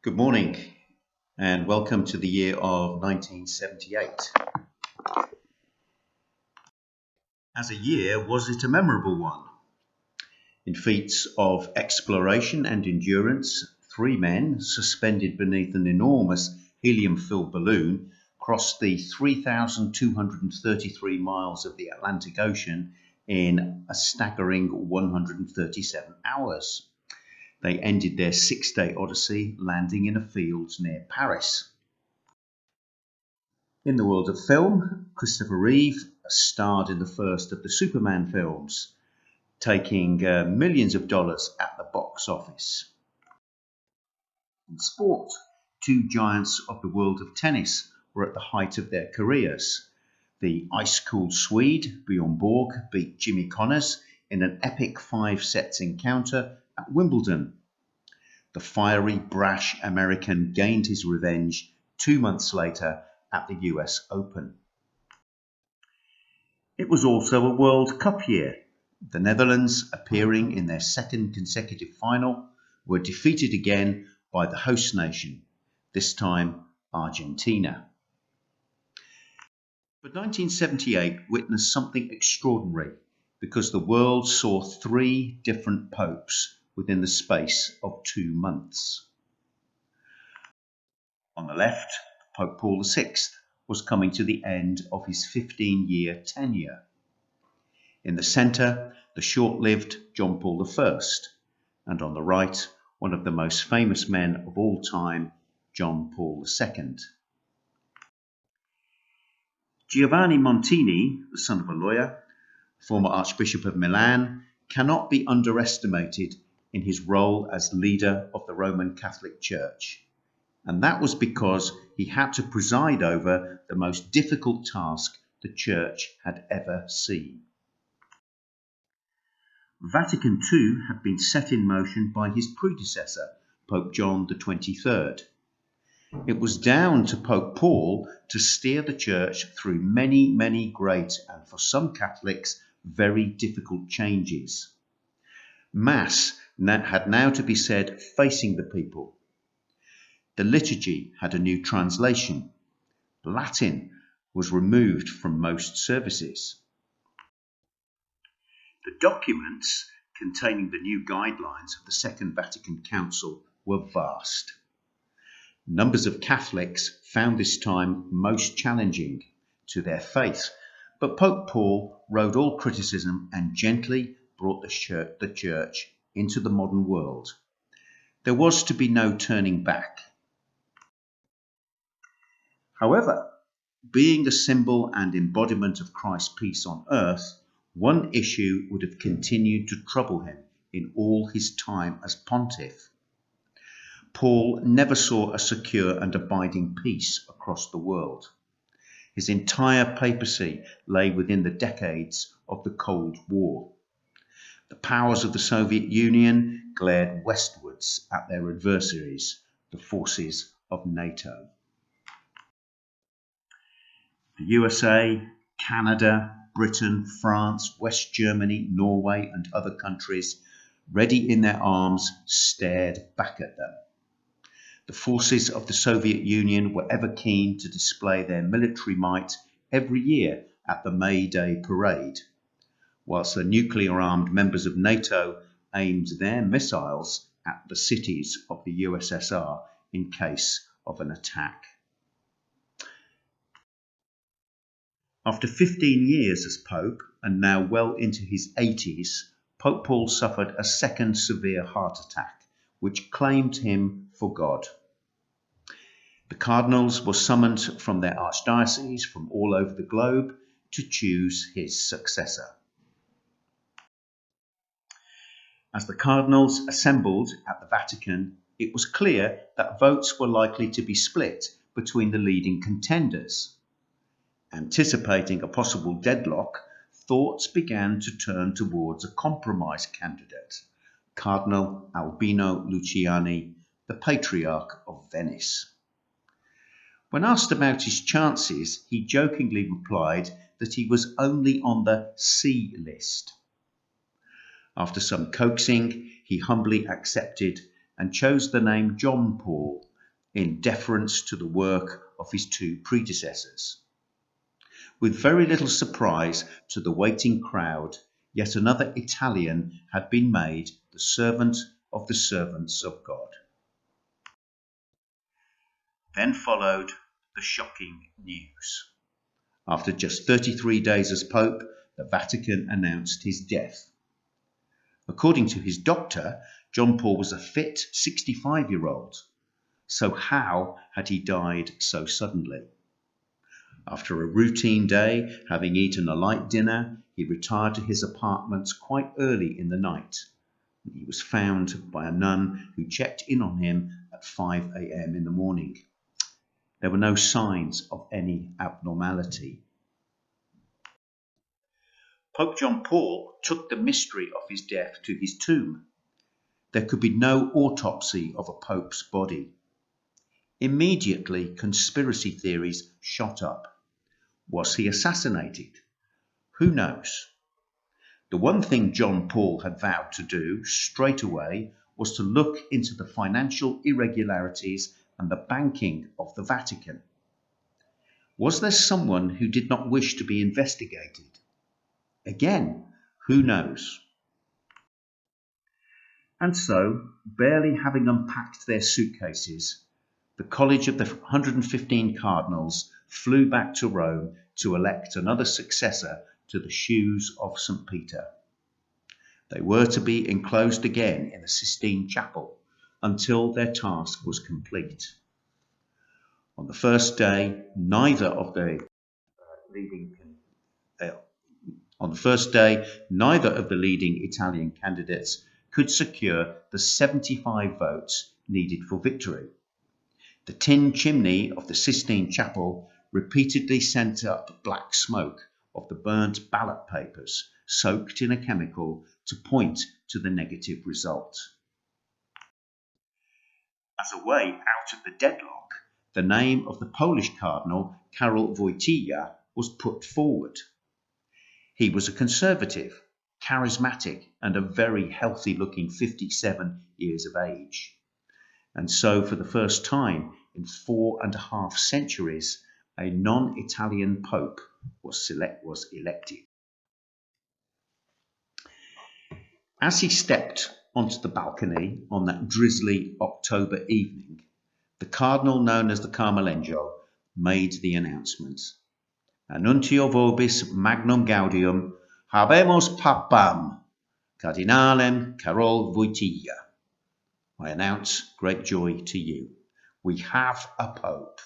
Good morning and welcome to the year of 1978. As a year, was it a memorable one? In feats of exploration and endurance, three men, suspended beneath an enormous helium-filled balloon, crossed the 3,233 miles of the Atlantic Ocean in a staggering 137 hours. They ended their six-day odyssey landing in a field near Paris. In the world of film, Christopher Reeve starred in the first of the Superman films, taking millions of dollars at the box office. In sport, two giants of the world of tennis were at the height of their careers. The ice-cooled Swede Bjorn Borg beat Jimmy Connors in an epic 5 sets encounter at Wimbledon. The fiery, brash American gained his revenge 2 months later at the US Open. It was also a World Cup year. The Netherlands, appearing in their second consecutive final, were defeated again by the host nation, this time Argentina. But 1978 witnessed something extraordinary because the world saw 3 different popes within the space of 2 months. On the left, Pope Paul VI was coming to the end of his 15-year tenure. In the centre, the short-lived John Paul I, and on the right, one of the most famous men of all time, John Paul II. Giovanni Montini, the son of a lawyer, former Archbishop of Milan, cannot be underestimated in his role as leader of the Roman Catholic Church. And that was because he had to preside over the most difficult task the Church had ever seen. Vatican II had been set in motion by his predecessor, Pope John XXIII. It was down to Pope Paul to steer the Church through many, many great and, for some Catholics, very difficult changes. Mass had now to be said facing the people. The liturgy had a new translation. Latin was removed from most services. The documents containing the new guidelines of the Second Vatican Council were vast. Numbers of Catholics found this time most challenging to their faith, but Pope Paul rode all criticism and gently brought the Church into the modern world. There was to be no turning back. However, being a symbol and embodiment of Christ's peace on earth, one issue would have continued to trouble him in all his time as pontiff. Paul never saw a secure and abiding peace across the world. His entire papacy lay within the decades of the Cold War. The powers of the Soviet Union glared westwards at their adversaries, the forces of NATO. The USA, Canada, Britain, France, West Germany, Norway, and other countries, ready in their arms, stared back at them. The forces of the Soviet Union were ever keen to display their military might every year at the May Day parade, whilst the nuclear-armed members of NATO aimed their missiles at the cities of the USSR in case of an attack. After 15 years as Pope, and now well into his 80s, Pope Paul suffered a second severe heart attack, which claimed him for God. The cardinals were summoned from their archdioceses from all over the globe to choose his successor. As the cardinals assembled at the Vatican, it was clear that votes were likely to be split between the leading contenders. Anticipating a possible deadlock, thoughts began to turn towards a compromise candidate, Cardinal Albino Luciani, the Patriarch of Venice. When asked about his chances, he jokingly replied that he was only on the C list. After some coaxing, he humbly accepted and chose the name John Paul, in deference to the work of his two predecessors. With very little surprise to the waiting crowd, yet another Italian had been made the servant of the servants of God. Then followed the shocking news. After just 33 days as Pope, the Vatican announced his death. According to his doctor, John Paul was a fit 65-year-old. So how had he died so suddenly? After a routine day, having eaten a light dinner, he retired to his apartments quite early in the night. He was found by a nun who checked in on him at 5 a.m. in the morning. There were no signs of any abnormality. Pope John Paul took the mystery of his death to his tomb. There could be no autopsy of a pope's body. Immediately, conspiracy theories shot up. Was he assassinated? Who knows? The one thing John Paul had vowed to do straight away was to look into the financial irregularities and the banking of the Vatican. Was there someone who did not wish to be investigated? Again, who knows? And so, barely having unpacked their suitcases, the College of the 115 Cardinals flew back to Rome to elect another successor to the shoes of St. Peter. They were to be enclosed again in the Sistine Chapel until their task was complete. On the first day, neither of the leading Italian candidates could secure the 75 votes needed for victory. The tin chimney of the Sistine Chapel repeatedly sent up black smoke of the burnt ballot papers soaked in a chemical to point to the negative result. As a way out of the deadlock, the name of the Polish Cardinal Karol Wojtyła was put forward. He was a conservative, charismatic, and a very healthy-looking 57 years of age. And so, for the first time in 4.5 centuries, a non-Italian pope was elected. As he stepped onto the balcony on that drizzly October evening, the cardinal known as the Carmeleggio made the announcement. Annuntio vobis magnum gaudium habemus papam, Cardinalem Karol Wojtyła. I announce great joy to you. We have a pope.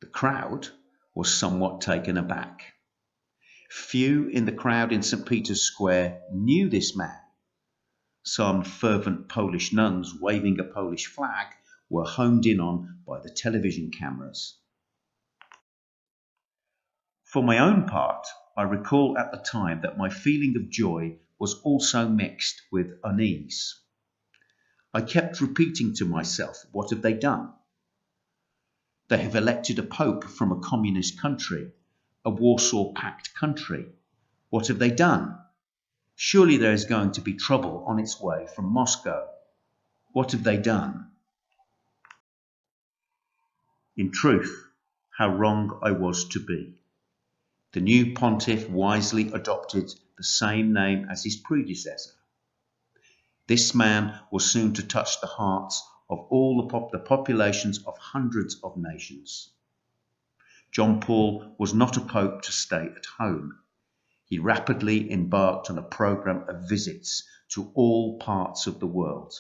The crowd was somewhat taken aback. Few in the crowd in St. Peter's Square knew this man. Some fervent Polish nuns waving a Polish flag were homed in on by the television cameras. For my own part, I recall at the time that my feeling of joy was also mixed with unease. I kept repeating to myself, what have they done? They have elected a pope from a communist country, a Warsaw Pact country. What have they done? Surely there is going to be trouble on its way from Moscow. What have they done? In truth, how wrong I was to be. The new pontiff wisely adopted the same name as his predecessor. This man was soon to touch the hearts of all the populations of hundreds of nations. John Paul was not a pope to stay at home. He rapidly embarked on a program of visits to all parts of the world,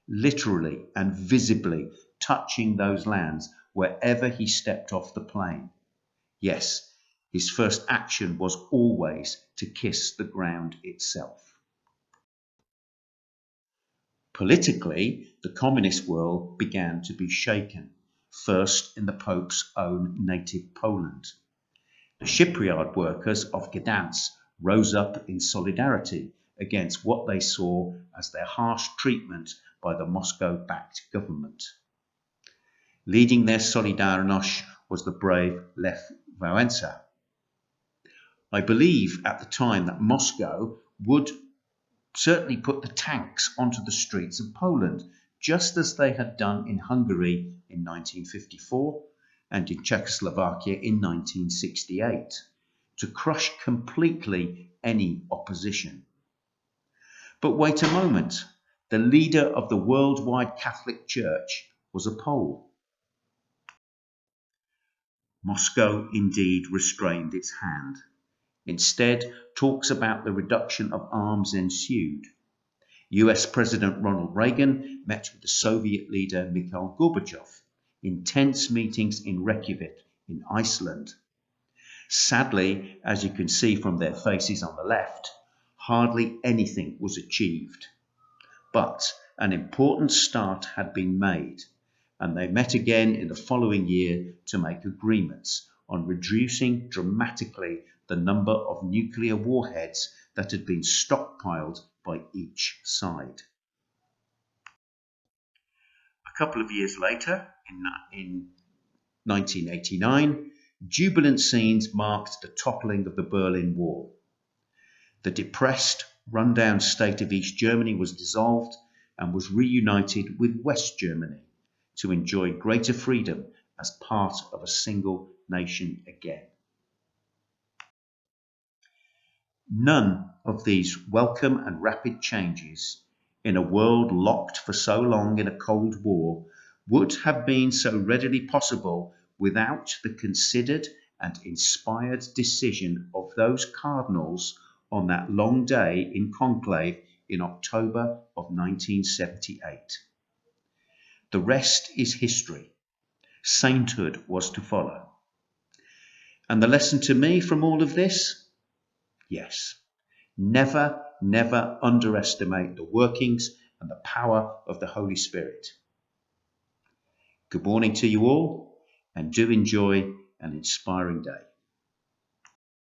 literally and visibly touching those lands wherever he stepped off the plane. Yes, his first action was always to kiss the ground itself. Politically, the communist world began to be shaken, first in the Pope's own native Poland. The shipyard workers of Gdansk rose up in solidarity against what they saw as their harsh treatment by the Moscow-backed government. Leading their Solidarność was the brave Lech Wałęsa. I believe at the time that Moscow would certainly put the tanks onto the streets of Poland just as they had done in Hungary in 1954 and in Czechoslovakia in 1968, to crush completely any opposition. But wait a moment, the leader of the worldwide Catholic Church was a Pole. Moscow indeed restrained its hand. Instead, talks about the reduction of arms ensued. US President Ronald Reagan met with the Soviet leader Mikhail Gorbachev in tense meetings in Reykjavik in Iceland. Sadly, as you can see from their faces on the left, hardly anything was achieved. But an important start had been made, and they met again in the following year to make agreements on reducing dramatically the number of nuclear warheads that had been stockpiled by each side. A couple of years later, in 1989, jubilant scenes marked the toppling of the Berlin Wall. The depressed, run-down state of East Germany was dissolved and was reunited with West Germany to enjoy greater freedom as part of a single nation again. None of these welcome and rapid changes in a world locked for so long in a Cold War would have been so readily possible without the considered and inspired decision of those cardinals on that long day in conclave in October of 1978. The rest is history. Sainthood was to follow. And the lesson to me from all of this? Yes. Never, never underestimate the workings and the power of the Holy Spirit. Good morning to you all, and do enjoy an inspiring day.